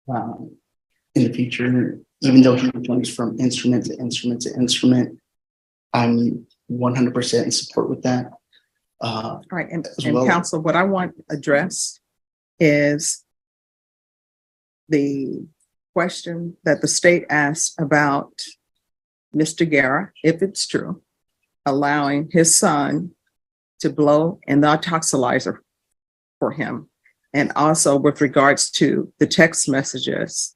in the future, even though he jumps from instrument to instrument to instrument. I'm 100% in support with that. All right, and well. counsel, what I want addressed is the question that the state asked about Mr. Guerra, if it's true, allowing his son to blow in the toxilizer for him. And also with regards to the text messages.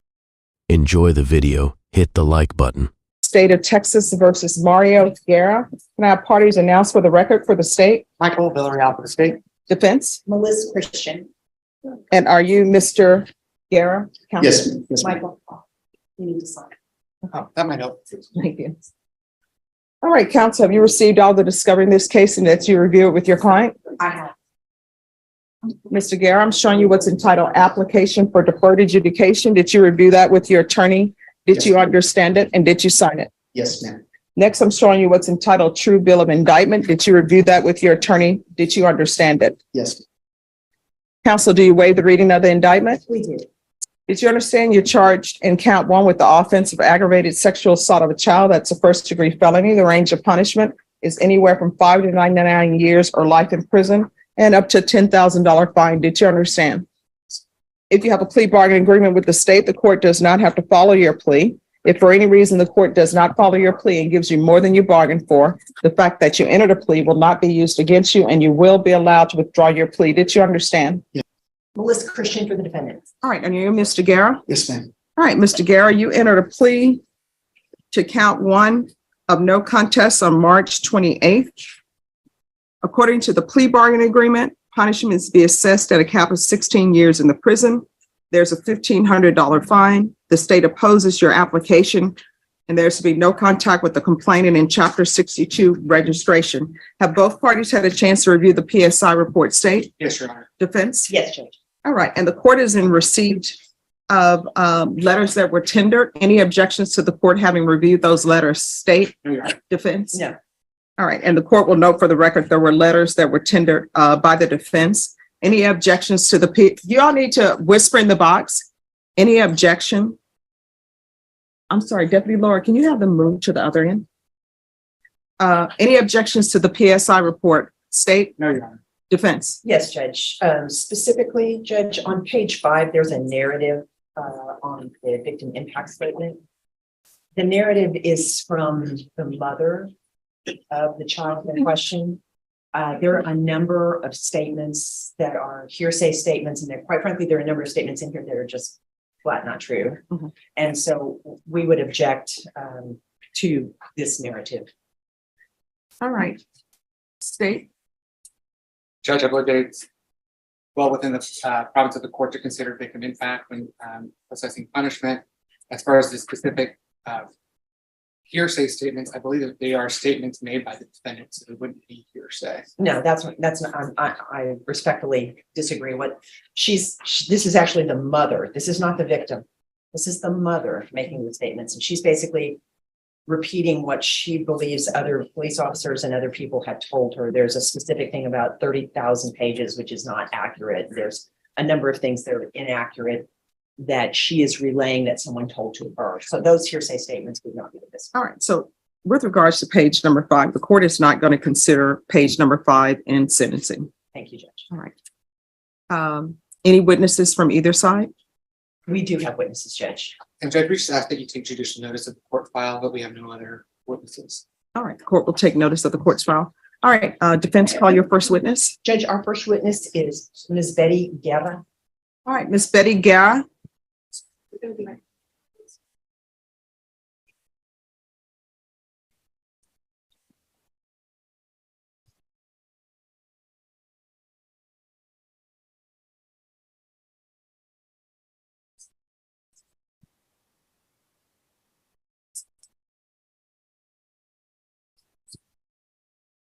Enjoy the video, hit the like button. State of Texas versus Mario Guerra. Can I have parties announced for the record for the state? Michael Villarreal for the state. Defense? Melissa Christian. And are you Mr. Guerra? Yes, yes, ma'am. Michael, you need to sign. Oh, that might help. Thank you. All right, counsel, have you received all the discovery in this case and that you review it with your client? I have. Mr. Guerra, I'm showing you what's entitled application for deferred adjudication. Did you review that with your attorney? Did Yes, you ma'am. understand it? And did you sign it? Yes, ma'am. Next, I'm showing you what's entitled true bill of indictment. Did you review that with your attorney? Did you understand it? Yes, Counsel, do you waive the reading of the indictment? We did. Did you understand you're charged in count one with the offense of aggravated sexual assault of a child? That's a first degree felony. The range of punishment is anywhere from 5 to 99 years or life in prison and up to $10,000 fine. Did you understand? If you have a plea bargaining agreement with the state, the court does not have to follow your plea. If for any reason the court does not follow your plea and gives you more than you bargained for, the fact that you entered a plea will not be used against you and you will be allowed to withdraw your plea. Did you understand? Melissa Christian for the defendant. All right, and you, Mr. Guerra? yes, ma'am. All right, Mr. Guerra, you entered a plea to count one of no contest on March 28th. According to the plea bargaining agreement, punishment is to be assessed at a cap of 16 years in the prison. There's a $1,500 fine. The state opposes your application, and there's to be no contact with the complainant in Chapter 62 registration. Have both parties had a chance to review the PSI report, state? Yes, Your Honor. Defense? Yes, Judge. All right, and the court is in receipt of letters that were tendered. Any objections to the court having reviewed those letters? State? No, Your Honor. Defense? No. All right, and the court will note for the record, there were letters that were tendered by the defense. Any objections to the you all need to whisper in the box. Any objection? I'm sorry, Deputy Laura, can you have them move to the other end? Any objections to the PSI report? State? No, Your Honor. Defense? Yes, Judge. Specifically, Judge, on page 5, there's a narrative on the victim impact statement. The narrative is from the mother of the child in question. There are a number of statements that are hearsay statements, and quite frankly, there are a number of statements in here that are just flat not true. Mhm. And so we would object to this narrative. All right. State? Judge, I believe it's well within the province of the court to consider victim impact when assessing punishment. As far as the specific hearsay statements, I believe that they are statements made by the defendant, so it wouldn't be hearsay. No, that's not, I respectfully disagree. This is actually the mother. This is not the victim. This is the mother making the statements. And she's basically repeating what she believes other police officers and other people had told her. There's a specific thing about 30,000 pages, which is not accurate. There's a number of things that are inaccurate that she is relaying that someone told to her. So those hearsay statements would not be this. All right, so with regards to page number 5, the court is not going to consider page number 5 in sentencing. Thank you, Judge. All right. Any witnesses from either side? We do have witnesses, Judge. And Judge, we just ask that you take judicial notice of the court file, but we have no other witnesses. All right, the court will take notice of the court's file. All right, defense, call your first witness. Judge, our first witness is Ms. Betty Guerra. All right, Miss Betty Guerra.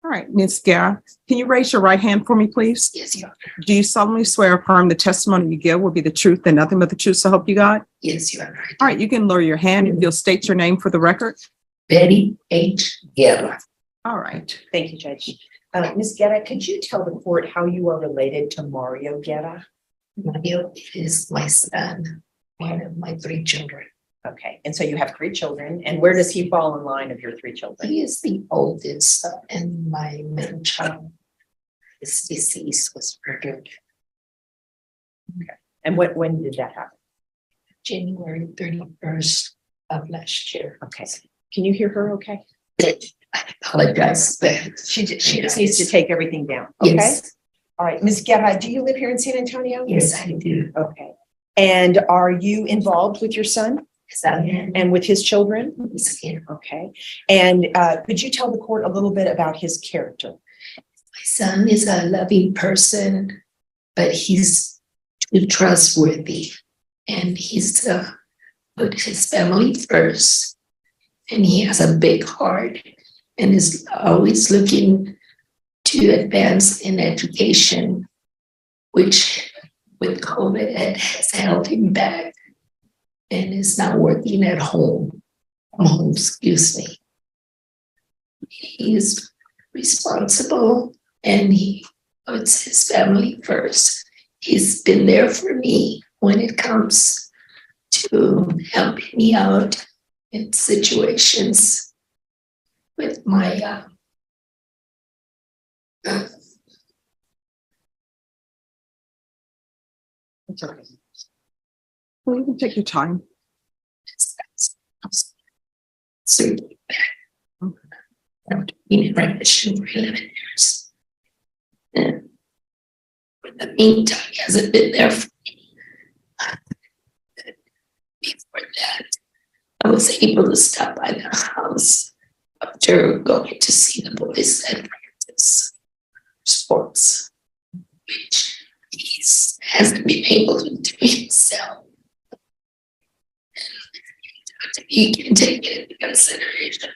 All right, Ms. Guerra, can you raise your right hand for me, please? Yes, Your Honor. Do you solemnly swear or affirm the testimony you give will be the truth and nothing but the truth, so help you God? Yes, Your Honor. All right, you can lower your hand if you'll state your name for the record. Betty H. Guerra. All right. Thank you, Judge. Ms. Guerra, could you tell the court how you are related to Mario Guerra? Mario is my son. one of my three children. Okay, and so you have three children, and where does he fall in line of your three children? He is the oldest, and my middle child is deceased, was murdered And when did that happen? January 31st of last year. Okay, can you hear her okay? I apologize, but She just needs to take everything down, okay? yes, All right, Ms. Guerra, do you live here in San Antonio? yes, I do. Okay, and are you involved with your son Yes, I am. and with his children? Yes, I am. Okay, and could you tell the court a little bit about his character? My son is a loving person, but he's too trustworthy, and he's put his family first, and he has a big heart and is always looking to advance in education, which with COVID has held him back and is not working at home. Excuse me. He is responsible and he puts his family first. He's been there for me when it comes to helping me out in situations with my It's okay. Well, you can take your time. certainly been in remission for 11 years. And in the meantime, he hasn't been there for me. Before that, I was able to stop by the house after going to see the boys at practice sports, which he hasn't been able to do himself. You can take it into consideration.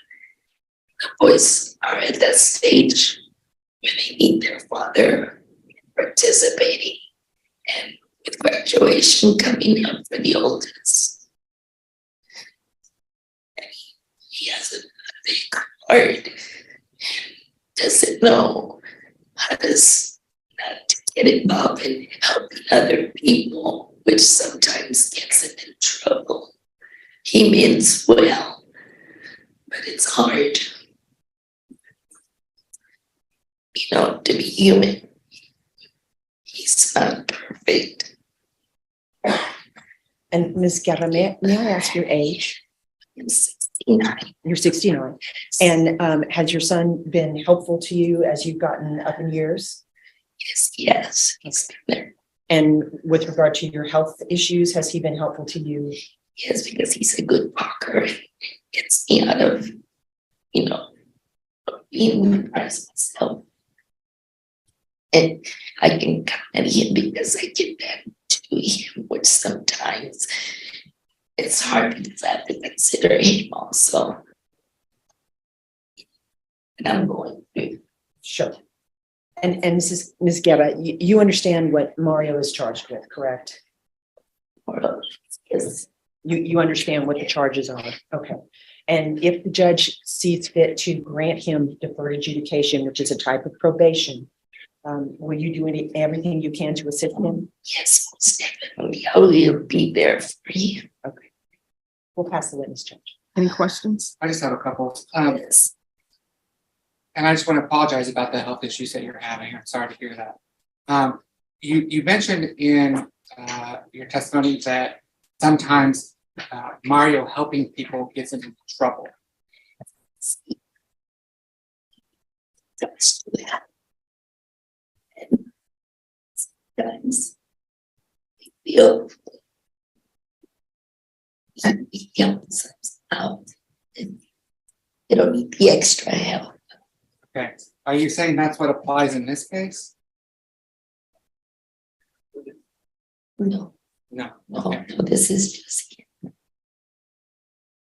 The boys are at that stage where they need their father participating, and with graduation coming up for the oldest, he has a big heart, doesn't know how to not to get involved in helping other people, which sometimes gets him in trouble. He means well, but it's hard, to be human. He's not perfect. And Ms. Guerra, may I ask your age? I'm 69. You're 69. And has your son been helpful to you as you've gotten up in years? Yes, he's been there. And with regard to your health issues, has he been helpful to you? Yes, because he's a good walker. Gets me out of, being depressed myself. And I can count on him because I give back to him, which sometimes it's hard because I have to consider him also. And I'm going through. Sure. And Ms. Guerra, you understand what Mario is charged with, correct? Yes. You understand what the charges are. Okay. And if the judge sees fit to grant him deferred adjudication, which is a type of probation, will you do everything you can to assist him? Yes, most definitely. I will be there for you. Okay. We'll pass the witness, Judge. Any questions? I just have a couple. Yes. And I just want to apologize about the health issues that you're having. I'm sorry to hear that. You mentioned in your testimony that sometimes Mario helping people gets into trouble. Does do that. And sometimes I feel that he helps us out. And they don't need the extra help. Okay. Are you saying that's what applies in this case? No, No. no, Okay. no, this is just him.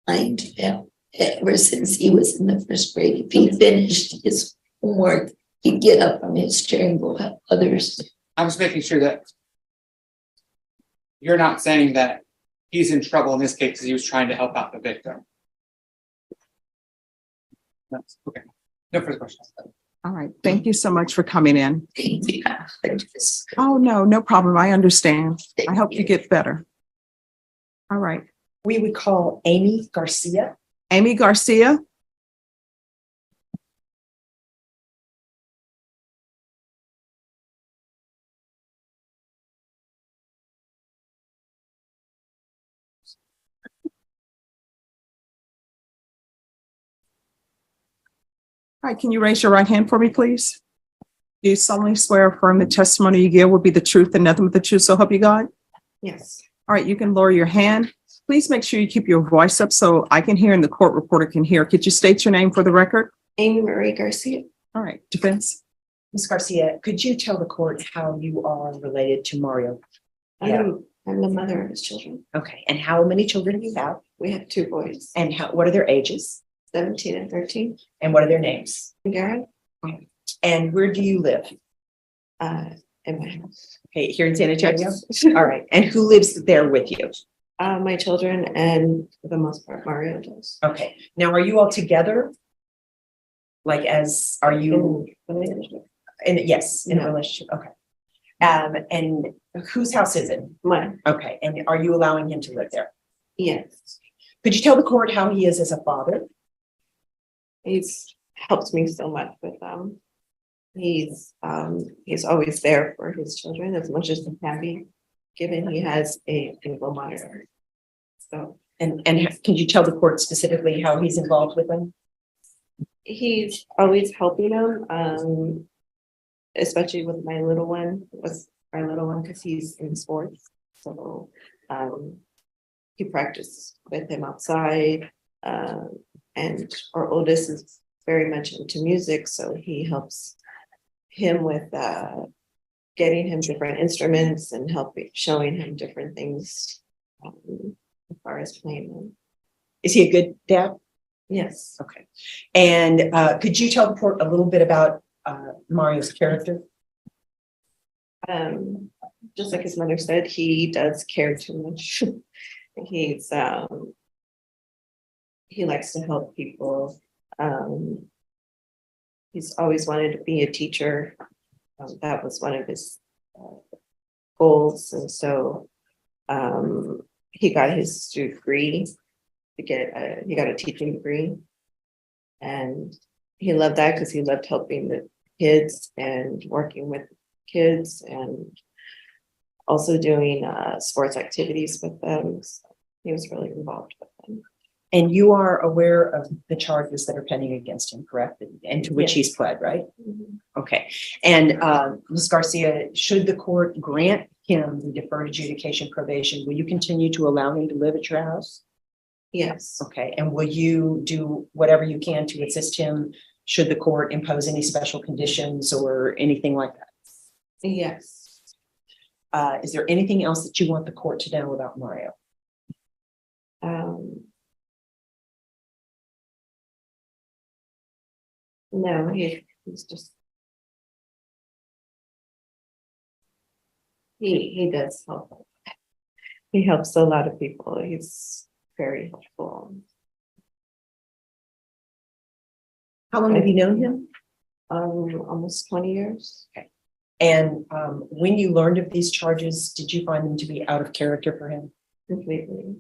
Mind help. Ever since he was in the first grade, if he finished his homework, he'd get up from his chair and go help others. I'm just making sure that you're not saying that he's in trouble in this case because he was trying to help out the victim. That's okay. No further questions. All right. Thank you so much for coming in. Thank you. I just- Oh, no problem. I understand. I hope you get better. All right. We would call Amy Garcia. Amy Garcia. All right, can you raise your right hand for me, please? Do you solemnly swear or affirm the testimony you give will be the truth and nothing but the truth, so help you God? Yes. All right, you can lower your hand. Please make sure you keep your voice up so I can hear and the court reporter can hear. Could you state your name for the record? Amy Marie Garcia. All right, defense. Ms. Garcia, could you tell the court how you are related to Mario? I'm the mother of his children. Okay, and how many children do you have? We have 2 boys, And what are their ages? 17 and 13. And what are their names? Garrett, And where do you live? in my house. Okay, here in San Antonio? All right, and who lives there with you? My children and for the most part, Mario does. Okay, now are you all together? Like are you, yes, in a No. relationship, okay. And whose house is it? Mine, Okay, and are you allowing him to live there? yes. Could you tell the court how he is as a father? He's helped me so much with them. He's always there for his children as much as he can be, given he has a single monitor. So And can you tell the court specifically how he's involved with them? he's always helping them, especially with my little one, because he's in sports. So he practiced with him outside. And our oldest is very much into music, so he helps him with getting him different instruments and showing him different things as far as playing them. Is he a good dad? Yes. Okay. And could you tell the court a little bit about Mario's character? Just like his mother said, he does care too much. He likes to help people. He's always wanted to be a teacher. That was one of his goals, and so he got his degree he got a teaching degree, and he loved that because he loved helping the kids and working with kids and also doing sports activities with them. So he was really involved with them. And you are aware of the charges that are pending against him, correct? And to which Yes. he's pled, right? Mm-hmm. Okay. And Ms. Garcia, should the court grant him the deferred adjudication probation, will you continue to allow him to live at your house? Yes. Okay. And will you do whatever you can to assist him should the court impose any special conditions or anything like that? Yes. Is there anything else that you want the court to know about Mario? No, he's just. He does help. He helps a lot of people. He's very helpful. How long have you known him? Almost 20 years. And when you learned of these charges, did you find them to be out of character for him? Completely.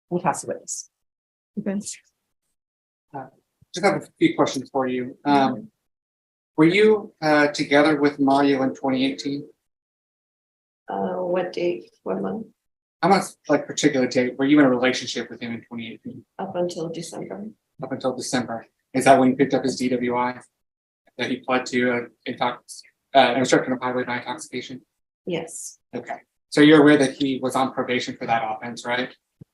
We'll pass the witness. Defense. Just have a few questions for you. Were you together with Mario in 2018? What date? What month? How much like particular date were you in a relationship with him in 2018? Up until December. Up until December. Is that when you picked up his DWI that he pled to an obstruction of highway by intoxication? Yes, Okay. So you're aware that he was on probation for that offense, right?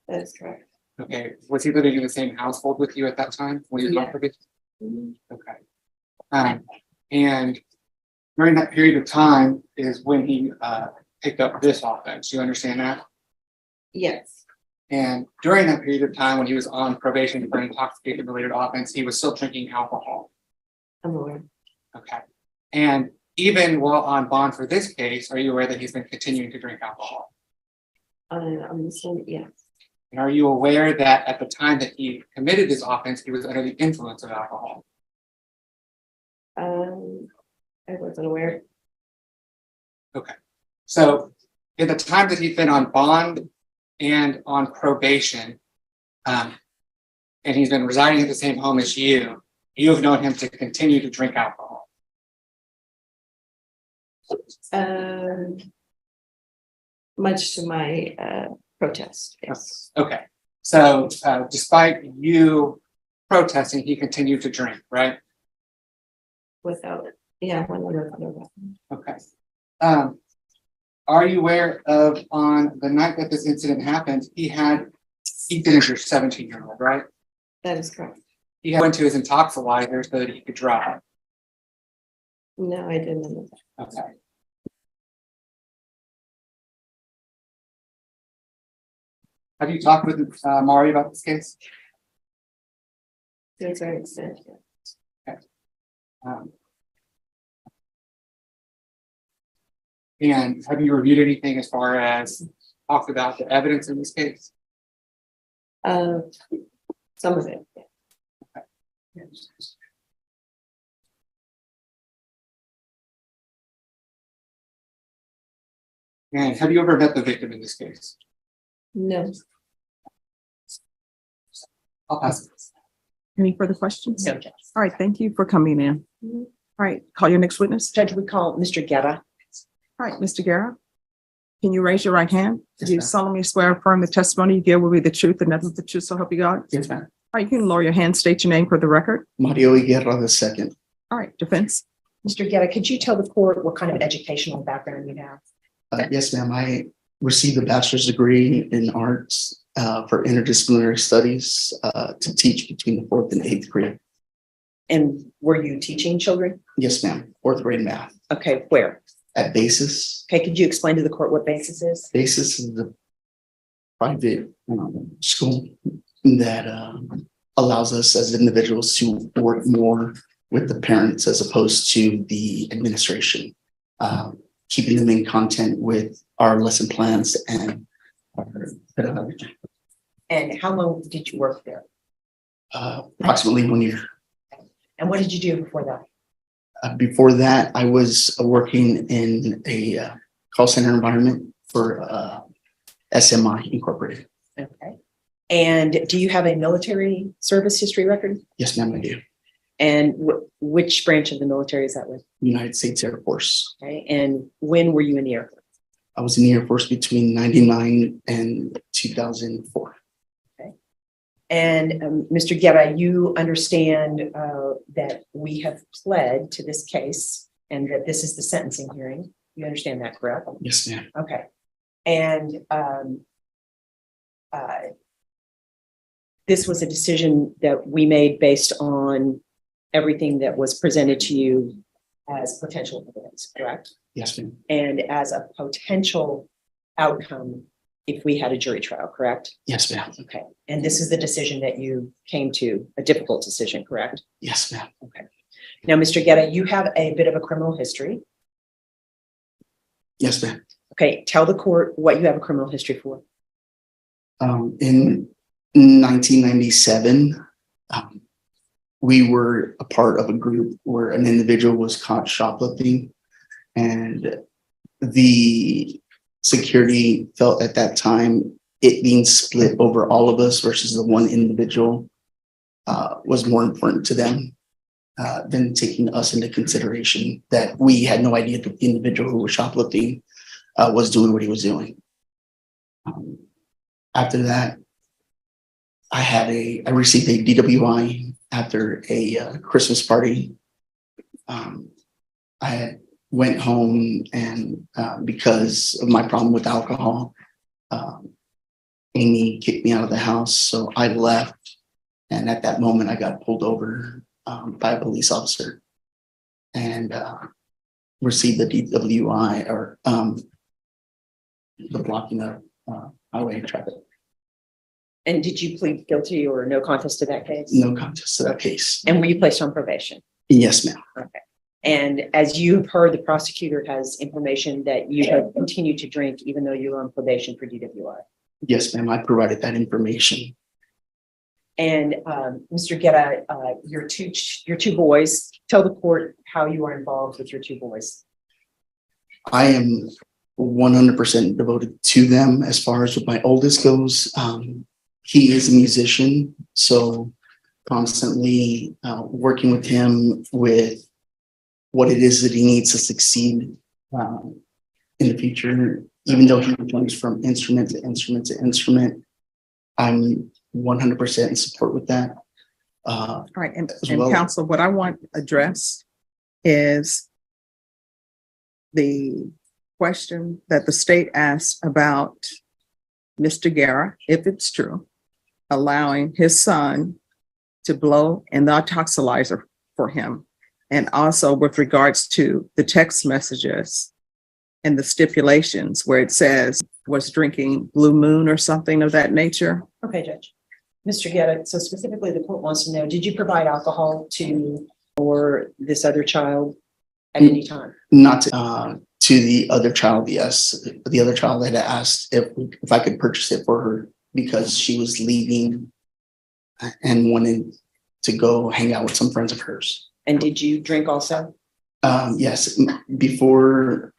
that is correct. Okay. Was he living in the same household with you at that time when he was on Yeah. probation? Mhm. Okay. And during that period of time is when he picked up this offense. You understand that? Yes, And during that period of time when he was on probation for an intoxication related offense, he was still drinking alcohol. I'm aware. Okay. And even while on bond for this case, are you aware that he's been continuing to drink alcohol? I'm listening. Yes, And are you aware that at the time that he committed this offense, he was under the influence of alcohol? I wasn't aware. Okay. So in the time that he's been on bond, and on probation, and he's been residing at the same home as you, you have known him to continue to drink alcohol. Much to my protest, yes. Okay, so despite you protesting, he continued to drink, right? Without, yeah, when Okay. Are you aware of on the night that this incident happened, he finished your 17-year-old, right? that is correct. He went to his intoxilizer so that he could drive. No, I didn't know that. Okay. Have you talked with Mari about this case? To a certain extent, yeah. And have you reviewed anything as far as talked about the evidence in this case? Some of it, yeah. And have you ever met the victim in this case? No. I'll pass it. Any further questions? No, Judge. All right, thank you for coming in. All right, call your next witness. Judge, we call Mr. Guerra. All right, Mr. Guerra, can you raise your right hand? Yes, Do you ma'am. solemnly swear or affirm the testimony you give will be the truth and nothing but the truth, so help you God? Yes, ma'am. All right, you can lower your hand, state your name for the record. Mario Guerra II. All right, defense. Mr. Guerra, could you tell the court what kind of educational background you have? Yes, ma'am. I received a bachelor's degree in arts for interdisciplinary studies to teach between the 4th and 8th grade. And were you teaching children? Yes, ma'am. 4th grade math Okay, where? at Basis. Okay, could you explain to the court what basis is? Basis is the private school that allows us as individuals to work more with the parents as opposed to the administration, keeping them in content with our lesson plans and our pedagogy. And how long did you work there? Approximately 1 year. And what did you do before that? Before that, I was working in a call center environment for SMI Incorporated. Okay. And do you have a military service history record? Yes, ma'am, I do. And which branch of the military is that with? United States Air Force. Okay. And when were you in the Air Force? I was in the Air Force between 99 and 2004. And Mr. Guerra, you understand that we have pled to this case and that this is the sentencing hearing. You understand that, correct? Yes, ma'am. Okay. And this was a decision that we made based on everything that was presented to you as potential evidence, correct? Yes, ma'am. And as a potential outcome if we had a jury trial, correct? Yes, ma'am. Okay. And this is the decision that you came to, a difficult decision, correct? Yes, ma'am. Okay. Now, Mr. Guerra, you have a bit of a criminal history. Yes, ma'am. Okay. Tell the court what you have a criminal history for. In 1997, we were a part of a group where an individual was caught shoplifting, and the security felt at that time it being split over all of us versus the one individual was more important to them than taking us into consideration, that we had no idea that the individual who was shoplifting was doing what he was doing. After that, I received a DWI after a Christmas party. I went home, and because of my problem with alcohol, Amy kicked me out of the house. So I left. And at that moment, I got pulled over by a police officer and received the DWI, or the blocking of highway traffic. And did you plead guilty or no contest to that case? No contest to that case. And were you placed on probation? Yes, ma'am. Okay. And as you have heard, the prosecutor has information that you have continued to drink even though you were on probation for DWI. Yes, ma'am. I provided that information. And Mr. Guerra, your two boys, tell the court how you are involved with your two boys. I am 100% devoted to them. As far as what my oldest goes, he is a musician, so constantly working with him with what it is that he needs to succeed in the future. Even though he jumps from instrument to instrument to instrument, I'm 100% in support with that. All right, and well. counsel, what I want addressed is the question that the state asked about Mr. Guerra, if it's true, allowing his son to blow in the toxilizer for him. And also with regards to the text messages and the stipulations where it says was drinking Blue Moon or something of that nature. Okay, Judge. Mr. Guetta, so specifically the court wants to know, did you provide alcohol to or this other child at any time? Not to the other child, yes. The other child had asked if I could purchase it for her because she was leaving and wanted to go hang out with some friends of hers. And did you drink also? Yes, before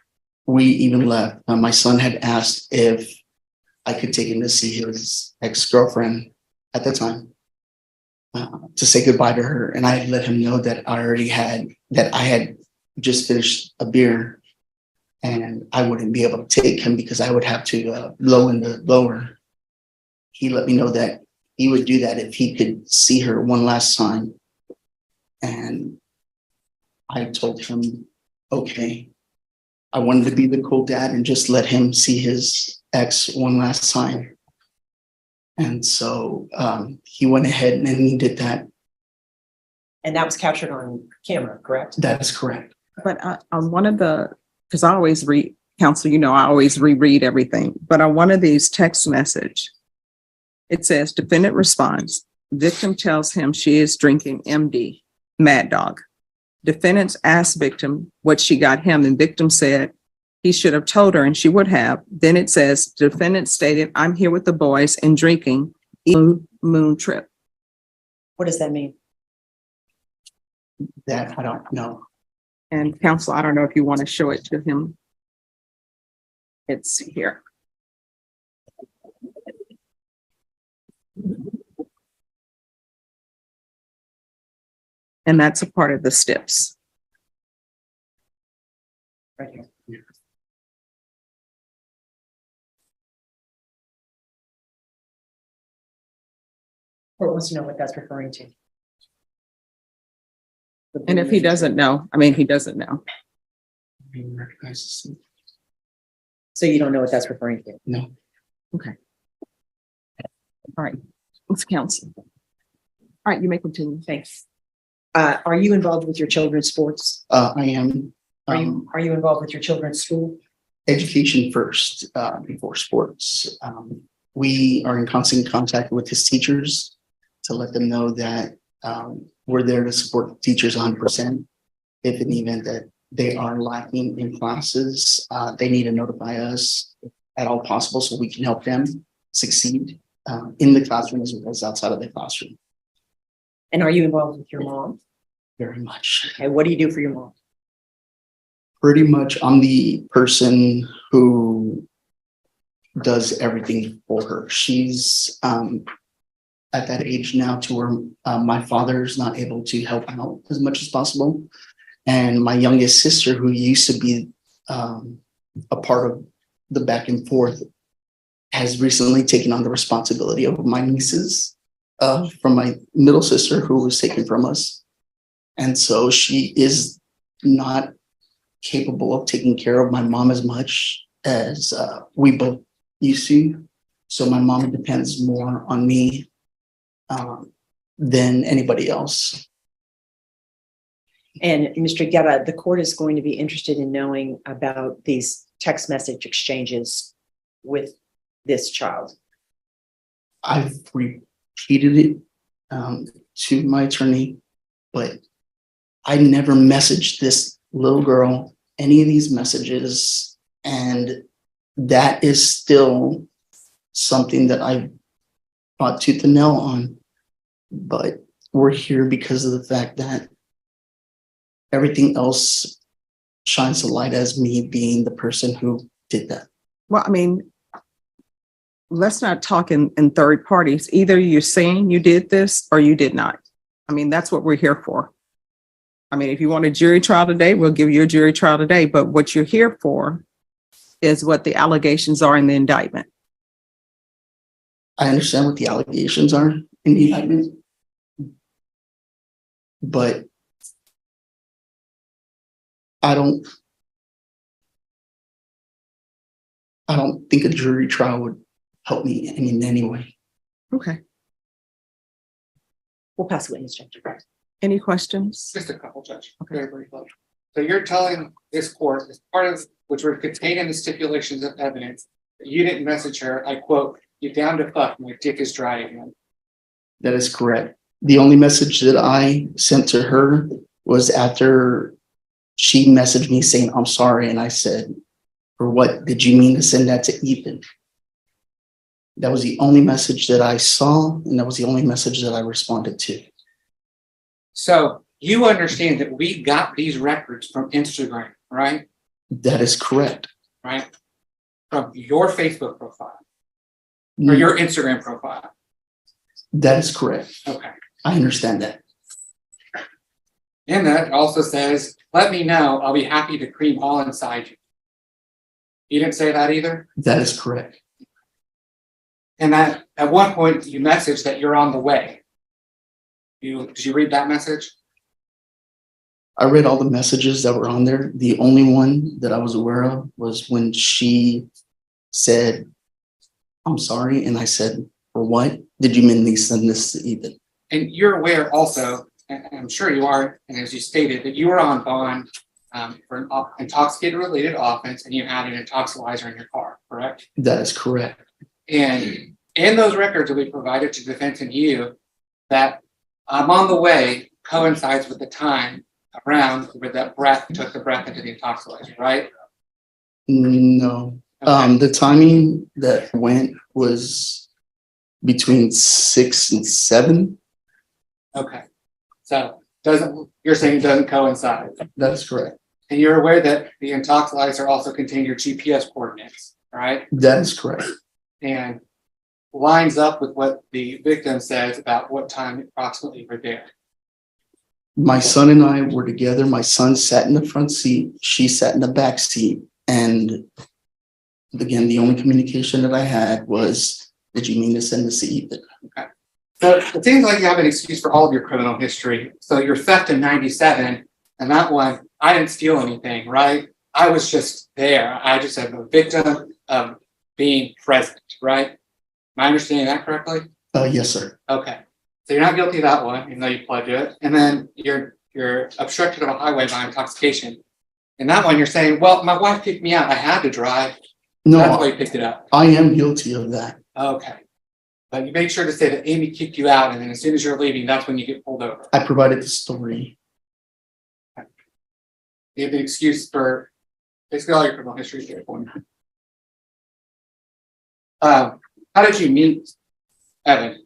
we even left, my son had asked if I could take him to see his ex-girlfriend at the time to say goodbye to her. And I had let him know that I had just finished a beer and I wouldn't be able to take him because I would have to blow in the blower. He let me know that he would do that if he could see her one last time. And I told him, okay, I wanted to be the cool dad and just let him see his ex one last time. And so he went ahead and he did that. And that was captured on camera, correct? That is correct. But on one of the, because I always read, counsel, I always reread everything, but on one of these text message, it says defendant responds, victim tells him she is drinking MD, Mad Dog. Defendants asked victim what she got him, and victim said he should have told her and she would have. Then it says defendant stated, I'm here with the boys and drinking Blue Moon Trip. What does that mean? That I don't know. And counsel, I don't know if you want to show it to him. It's here. And that's a part of the steps. Right here. Court wants to know what that's referring to. And if he doesn't know, he doesn't know. He recognizes him. So you don't know what that's referring to? No. Okay. All right. Let's counsel. All right, you may continue. Thanks. Are you involved with your children's sports? I am. Are you involved with your children's school? Education first before sports. We are in constant contact with his teachers to let them know that we're there to support teachers 100%. If in the event that they are lacking in classes, they need to notify us at all possible so we can help them succeed in the classroom as well as outside of the classroom. And are you involved with your mom? Very much. Okay, what do you do for your mom? Pretty much, I'm the person who does everything for her. She's at that age now to where my father's not able to help out as much as possible. And my youngest sister, who used to be a part of the back and forth, has recently taken on the responsibility of my nieces from my middle sister who was taken from us. And so she is not capable of taking care of my mom as much as we both used to. So my mom depends more on me than anybody else. And Mr. Guerra, the court is going to be interested in knowing about these text message exchanges with this child. I've repeated it to my attorney, but I never messaged this little girl any of these messages, and that is still something that I fought tooth and nail on. But we're here because of the fact that everything else shines a light as me being the person who did that. Well, I mean, let's not talk in third parties. Either you're saying you did this or you did not. I mean, that's what we're here for. I mean, if you want a jury trial today, we'll give you a jury trial today, but what you're here for is what the allegations are in the indictment. I understand what the allegations are in the indictment, but I don't think a jury trial would help me in any way. Okay. We'll pass the witness, Judge. Any questions? Just a couple, Judge, very briefly. So you're telling this court, as part of which were contained in the stipulations of evidence, that you didn't message her, I quote, "You down to fuck, my dick is dry again." That is correct. The only message that I sent to her was after she messaged me saying, "I'm sorry." And I said, "For what? Did you mean to send that to Ethan?" That was the only message that I saw, and that was the only message that I responded to. So you understand that we got these records from Instagram, right? That is correct. Right? From your Facebook profile or your Instagram profile. That is correct. Okay. I understand that. And that also says, "Let me know. I'll be happy to cream all inside you." You didn't say that either? That is correct. And that at one point you messaged that you're on the way. Did you read that message? I read all the messages that were on there. The only one that I was aware of was when she said, "I'm sorry." And I said, "For what? Did you mean to send this to Ethan?" And you're aware also, and I'm sure you are, and as you stated, that you were on bond for an intoxicated related offense and you had an intoxilizer in your car, correct? That is correct. And in those records that we provided to defense and you, that "I'm on the way" coincides with the time around where that breath took the breath into the intoxilizer, right? No. Okay. The timing that went was between 6 and 7. Okay. So you're saying it doesn't coincide. That is correct. And you're aware that the intoxilizer also contained your GPS coordinates, right? That is correct. And lines up with what the victim says about what time approximately you were there. My son and I were together. My son sat in the front seat. She sat in the back seat. And again, the only communication that I had was, "Did you mean to send this to Ethan?" Okay. So it seems like you have an excuse for all of your criminal history. So your theft in 97, and that one, I didn't steal anything, right? I was just there. I just am a victim of being present, right? Am I understanding that correctly? Yes, sir. Okay. So you're not guilty of that one, even though you pled to it. And then you're obstructed of a highway by intoxication. In that one, you're saying, "Well, my wife kicked me out. I had to drive." That's why No, you picked it up. I am guilty of that. Okay. But you make sure to say that Amy kicked you out, and then as soon as you're leaving, that's when you get pulled over. I provided the story. You have an excuse for basically all your criminal history here for me. How did you meet Evan?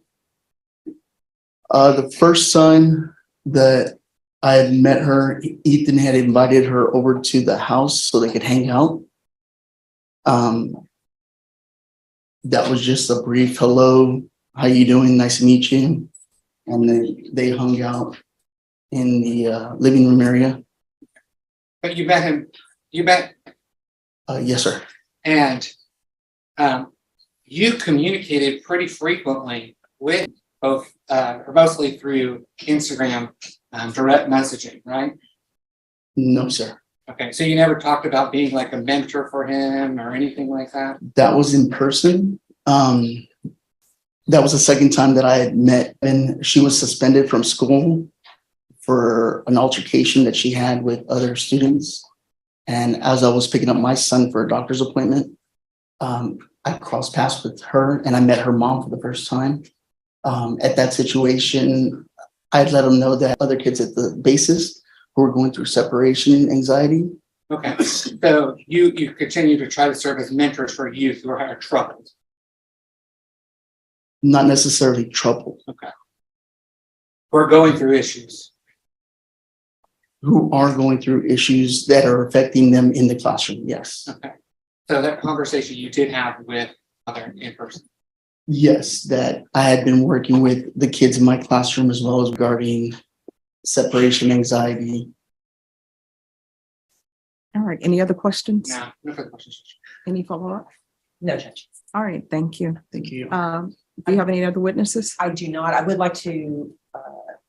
The first son that I had met her, Ethan had invited her over to the house so they could hang out. That was just a brief hello, how you doing? Nice to meet you. And then they hung out in the living room area. But you met him, Yes, sir. and you communicated pretty frequently with both, or mostly through Instagram direct messaging, right? No, sir. Okay, so you never talked about being like a mentor for him or anything like that? That was in person. That was the second time that I had met, and she was suspended from school for an altercation that she had with other students. And as I was picking up my son for a doctor's appointment, I crossed paths with her and I met her mom for the first time. At that situation, I had let them know that other kids at the bases who were going through separation anxiety. Okay, so you continue to try to serve as mentors for youth who are troubled. Not necessarily troubled, Okay. Who are going through issues. who are going through issues that are affecting them in the classroom. Yes. Okay. So that conversation you did have with mother in person. Yes, that I had been working with the kids in my classroom as well as regarding separation anxiety. All right, any other questions? No, no further questions. Any follow-up? No, Judge. All right, thank you. Thank you. Do you have any other witnesses? I do not. I would like to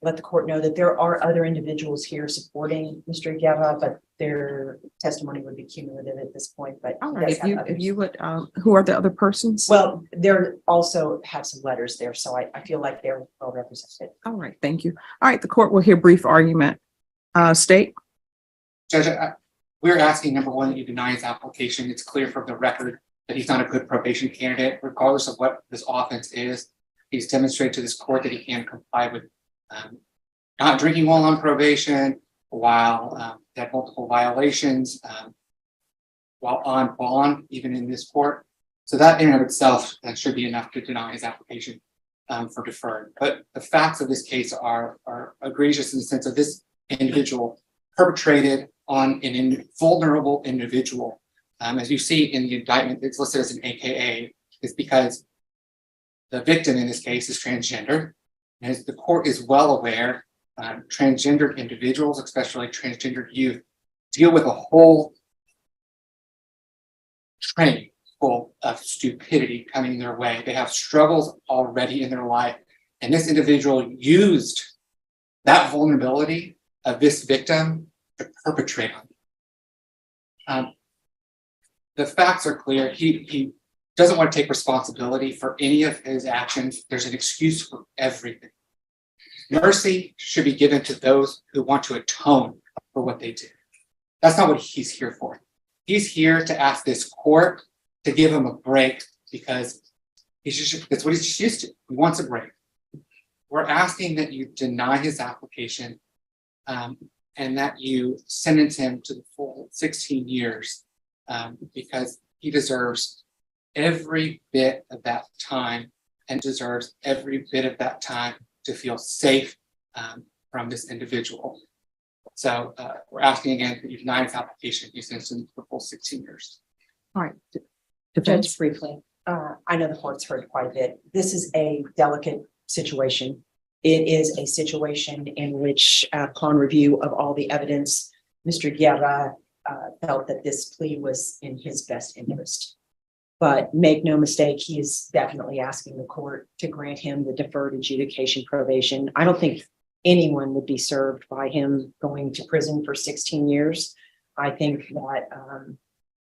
let the court know that there are other individuals here supporting Mr. Guerra, but their testimony would be cumulative at this point, but. All he right, does if have you, others. if you would, who are the other persons? Well, there also have some letters there, so I feel like they're well represented. All right, thank you. All right, the court will hear brief argument. State? Judge, we're asking, number one, that you deny his application. It's clear from the record that he's not a good probation candidate, regardless of what this offense is. He's demonstrated to this court that he can comply with not drinking while on probation, while had multiple violations, while on bond, even in this court. So that in and of itself should be enough to deny his application for deferred. But the facts of this case are egregious in the sense of this individual perpetrated on an vulnerable individual. As you see in the indictment, it's listed as an AKA, is because the victim in this case is transgender. As the court is well aware, transgendered individuals, especially transgendered youth, deal with a whole train full of stupidity coming their way. They have struggles already in their life. And this individual used that vulnerability of this victim to perpetrate on them. The facts are clear. He doesn't want to take responsibility for any of his actions. There's an excuse for everything. Mercy should be given to those who want to atone for what they did. That's not what he's here for. He's here to ask this court to give him a break because that's what he's just used to. He wants a break. We're asking that you deny his application and that you sentence him to the full 16 years because he deserves every bit of that time and deserves every bit of that time to feel safe from this individual. So we're asking again that you deny his application. You sentence him to the full 16 years. All right. Judge, briefly, I know the court's heard quite a bit. This is a delicate situation. It is a situation in which, upon review of all the evidence, Mr. Guerra felt that this plea was in his best interest. But make no mistake, he is definitely asking the court to grant him the deferred adjudication probation. I don't think anyone would be served by him going to prison for 16 years. I think that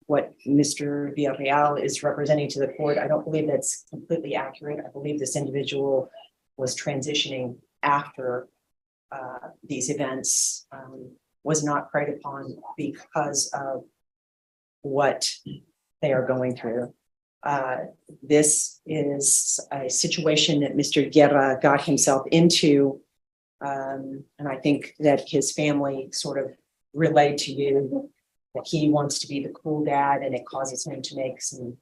what Mr. Villarreal is representing to the court, I don't believe that's completely accurate. I believe this individual was transitioning after these events, was not preyed upon because of what they are going through. This is a situation that Mr. Guerra got himself into, and I think that his family sort of relayed to you that he wants to be the cool dad, and it causes him to make some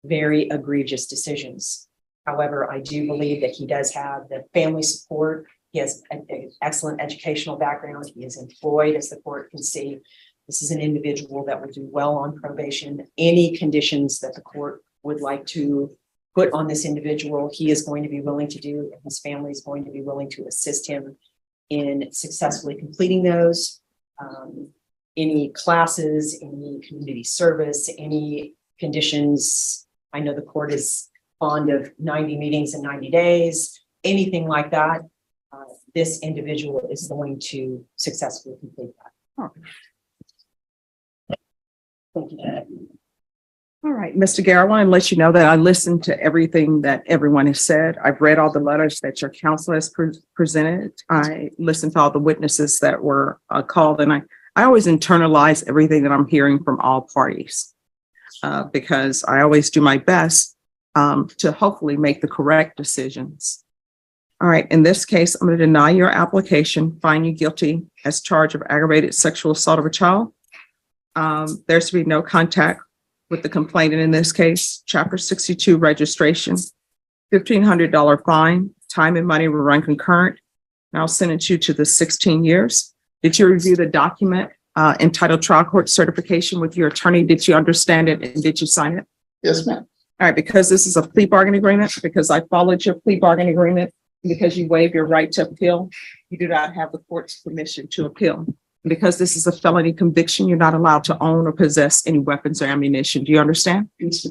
very egregious decisions. However, I do believe that he does have the family support. He has an excellent educational background. He is employed, as the court can see. This is an individual that will do well on probation. Any conditions that the court would like to put on this individual, he is going to be willing to do, and his family is going to be willing to assist him in successfully completing those. Any classes, any community service, any conditions. I know the court is fond of 90 meetings in 90 days, anything like that. This individual is going to successfully complete that. Thank you. All right, Mr. Guerra, I want to let you know that I listened to everything that everyone has said. I've read all the letters that your counsel has presented. I listened to all the witnesses that were called, and I always internalize everything that I'm hearing from all parties because I always do my best to hopefully make the correct decisions. All right, in this case, I'm going to deny your application, find you guilty as charged of aggravated sexual assault of a child. There's to be no contact with the complainant in this case. Chapter 62 registration, $1,500 fine, time and money will run concurrent. And I'll sentence you to the 16 years. Did you review the document entitled trial court certification with your attorney. Did you understand it and did you sign it? Yes, ma'am. All right, because this is a plea bargain agreement, because I followed your plea bargain agreement, because you waive your right to appeal, you do not have the court's permission to appeal. Because this is a felony conviction, you're not allowed to own or possess any weapons or ammunition. Do you understand? Yes,